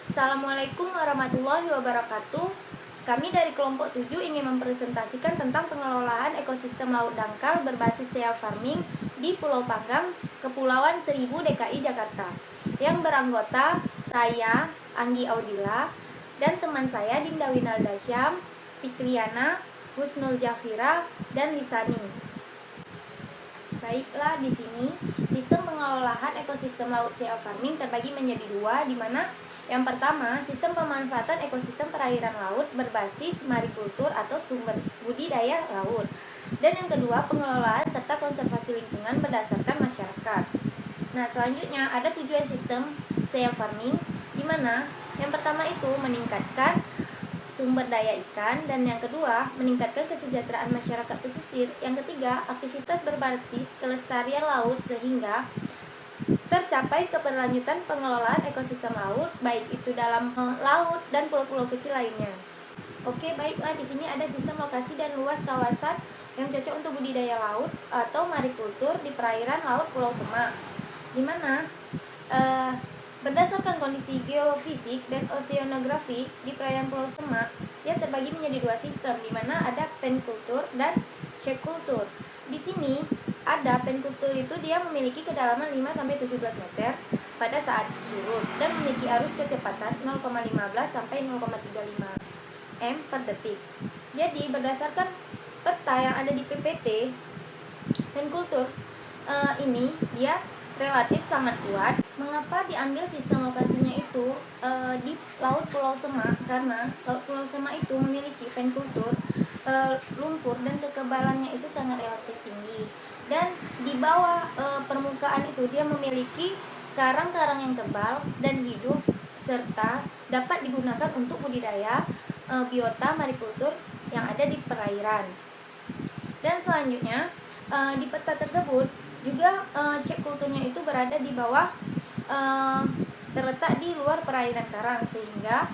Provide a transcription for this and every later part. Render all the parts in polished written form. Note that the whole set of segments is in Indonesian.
Assalamualaikum warahmatullahi wabarakatuh. Kami dari kelompok 7 ingin mempresentasikan tentang pengelolaan ekosistem laut dangkal berbasis sea farming di Pulau Panggang, Kepulauan Seribu DKI Jakarta, yang beranggota saya, Anggi Audila, dan teman saya Dinda Winalda Syam, Fikriana, Husnul Jafira, dan Lisani. Baiklah, di sini sistem pengelolaan ekosistem laut sea farming terbagi menjadi dua, di mana yang pertama, sistem pemanfaatan ekosistem perairan laut berbasis marikultur atau sumber budidaya laut. Dan yang kedua, pengelolaan serta konservasi lingkungan berdasarkan masyarakat. Nah, selanjutnya ada tujuan sistem sea farming, di mana yang pertama itu meningkatkan sumber daya ikan, dan yang kedua meningkatkan kesejahteraan masyarakat pesisir. Yang ketiga, aktivitas berbasis kelestarian laut sehingga tercapai keberlanjutan pengelolaan ekosistem laut, baik itu dalam laut dan pulau-pulau kecil lainnya. Oke, baiklah, di sini ada sistem lokasi dan luas kawasan yang cocok untuk budidaya laut atau marikultur di perairan laut Pulau Semak, di mana berdasarkan kondisi geofisik dan oceanografi di perairan Pulau Semak, dia terbagi menjadi dua sistem, di mana ada penkultur dan seakultur. Di sini ada penkultur itu dia memiliki kedalaman 5-17 meter pada saat surut dan memiliki arus kecepatan 0,15 sampai 0,35 m per detik. Jadi berdasarkan peta yang ada di PPT, penkultur ini dia relatif sangat kuat. Mengapa diambil sistem lokasinya itu di Laut Pulau Semak? Karena Laut Pulau Semak itu memiliki penkultur lumpur dan kekebalannya itu sangat relatif tinggi. Dan di bawah permukaan itu dia memiliki karang-karang yang tebal dan hidup, serta dapat digunakan untuk budidaya biota marikultur yang ada di perairan. Dan selanjutnya di peta tersebut juga seakulturnya itu berada di bawah, terletak di luar perairan karang, sehingga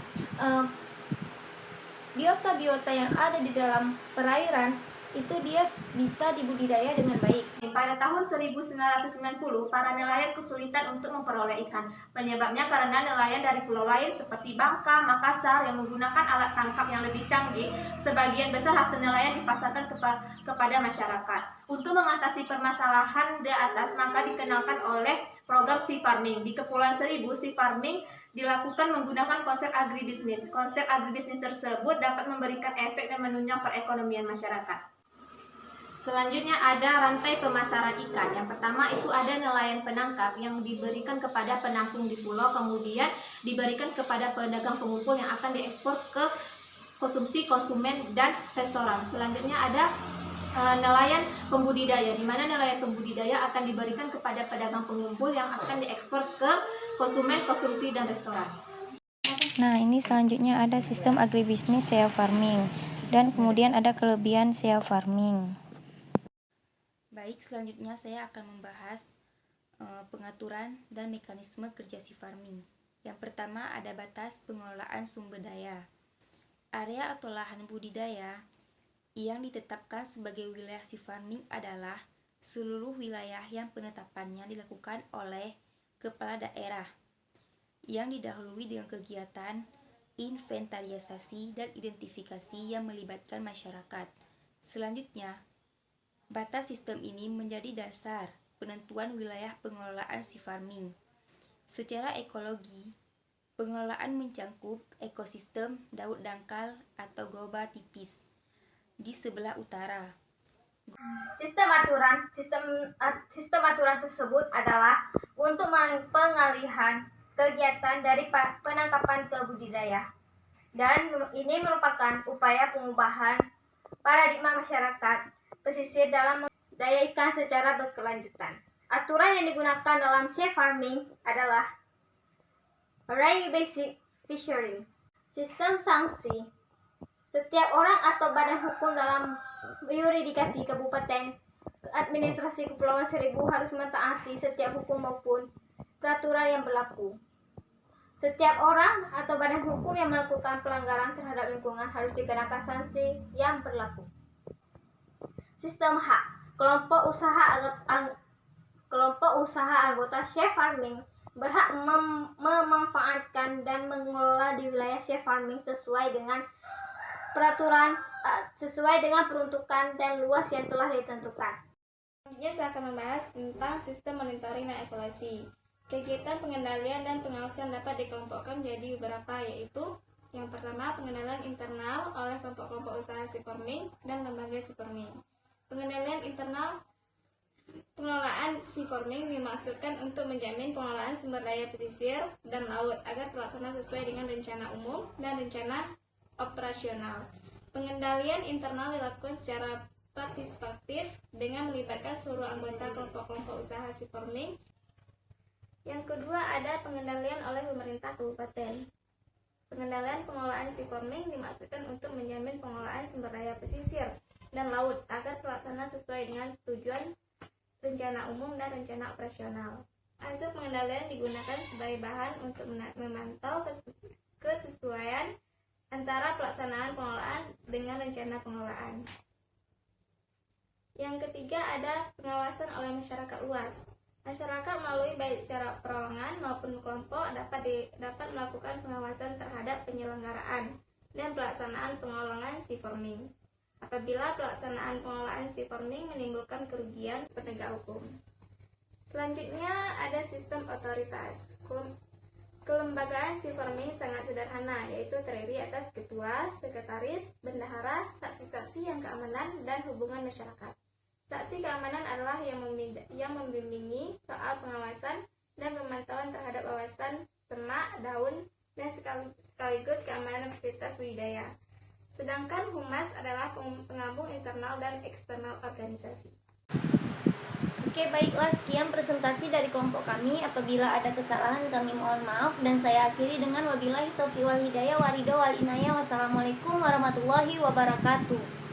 biota-biota yang ada di dalam perairan itu dia bisa dibudidaya dengan baik. Pada tahun 1990, para nelayan kesulitan untuk memperoleh ikan. Penyebabnya karena nelayan dari pulau lain seperti Bangka, Makassar yang menggunakan alat tangkap yang lebih canggih, sebagian besar hasil nelayan dipasarkan kepada masyarakat. Untuk mengatasi permasalahan di atas, maka dikenalkan oleh program Sea Farming. Di Kepulauan Seribu, Sea Farming dilakukan menggunakan konsep agribisnis. Konsep agribisnis tersebut dapat memberikan efek dan menunjang perekonomian masyarakat. Selanjutnya ada rantai pemasaran ikan. Yang pertama itu ada nelayan penangkap yang diberikan kepada penampung di pulau, kemudian diberikan kepada pedagang pengumpul yang akan diekspor ke konsumsi konsumen dan restoran. Selanjutnya ada nelayan pembudidaya, di mana nelayan pembudidaya akan diberikan kepada pedagang pengumpul yang akan diekspor ke konsumen, konsumsi, dan restoran. Nah, ini selanjutnya ada sistem agribisnis sea farming, dan kemudian ada kelebihan sea farming. Baik, selanjutnya saya akan membahas pengaturan dan mekanisme kerja sea farming. Yang pertama ada batas pengelolaan sumber daya. Area atau lahan budidaya yang ditetapkan sebagai wilayah sea farming adalah seluruh wilayah yang penetapannya dilakukan oleh kepala daerah yang didahului dengan kegiatan inventarisasi dan identifikasi yang melibatkan masyarakat. Selanjutnya, batas sistem ini menjadi dasar penentuan wilayah pengelolaan sea farming. Secara ekologi, pengelolaan mencangkup ekosistem laut dangkal atau goba tipis di sebelah utara. Sistem aturan tersebut adalah untuk pengalihan kegiatan dari penangkapan ke budidaya, dan ini merupakan upaya pengubahan paradigma masyarakat pesisir dalam daya ikan secara berkelanjutan. Aturan yang digunakan dalam sea farming adalah Area Basic Fishery. Sistem sanksi. Setiap orang atau badan hukum dalam yurisdiksi Kabupaten Administrasi Kepulauan Seribu harus mentaati setiap hukum maupun peraturan yang berlaku. Setiap orang atau badan hukum yang melakukan pelanggaran terhadap lingkungan harus dikenakan sanksi yang berlaku. Sistem hak. Kelompok usaha anggota sea farming berhak memanfaatkan dan mengelola wilayah safe farming sesuai dengan peraturan sesuai dengan peruntukan dan luas yang telah ditentukan. Selanjutnya saya akan membahas tentang sistem monitoring dan evaluasi. Kegiatan pengendalian dan pengawasan dapat dikelompokkan menjadi beberapa, yaitu yang pertama, pengendalian internal oleh kelompok-kelompok usaha seed farming dan lembaga seed farming. Pengendalian internal pengelolaan seed farming dimaksudkan untuk menjamin pengelolaan sumber daya pesisir dan laut agar terlaksana sesuai dengan rencana umum dan rencana operasional. Pengendalian internal dilakukan secara partisipatif dengan melibatkan seluruh anggota kelompok-kelompok usaha seed farming. Yang kedua, ada pengendalian oleh pemerintah kabupaten. Pengendalian pengelolaan seed farming dimaksudkan untuk menjamin pengelolaan sumber daya pesisir dan laut agar terlaksana sesuai dengan tujuan rencana umum dan rencana operasional. Hasil pengendalian digunakan sebagai bahan untuk memantau kesesuaian antara pelaksanaan pengelolaan dengan rencana pengelolaan. Yang ketiga, ada pengawasan oleh masyarakat luas. Masyarakat melalui baik secara perorangan maupun kelompok dapat melakukan pengawasan terhadap penyelenggaraan dan pelaksanaan pengelolaan seed farming apabila pelaksanaan pengelolaan seed farming menimbulkan kerugian penegak hukum. Selanjutnya ada sistem otoritas. Kelembagaan seed farming sangat sederhana, yaitu terdiri atas ketua, sekretaris, bendahara, saksi-saksi yang keamanan, dan hubungan masyarakat. Saksi keamanan adalah yang membimbingi soal pengawasan dan pemantauan terhadap kawasan semak, daun, dan sekaligus keamanan fasilitas budidaya. Sedangkan humas adalah penggabung internal dan eksternal organisasi. Oke, baiklah, sekian presentasi dari kelompok kami. Apabila ada kesalahan kami mohon maaf, dan saya akhiri dengan wabillahi taufiq wal hidayah, waridho wal inayah. Wassalamualaikum warahmatullahi wabarakatuh.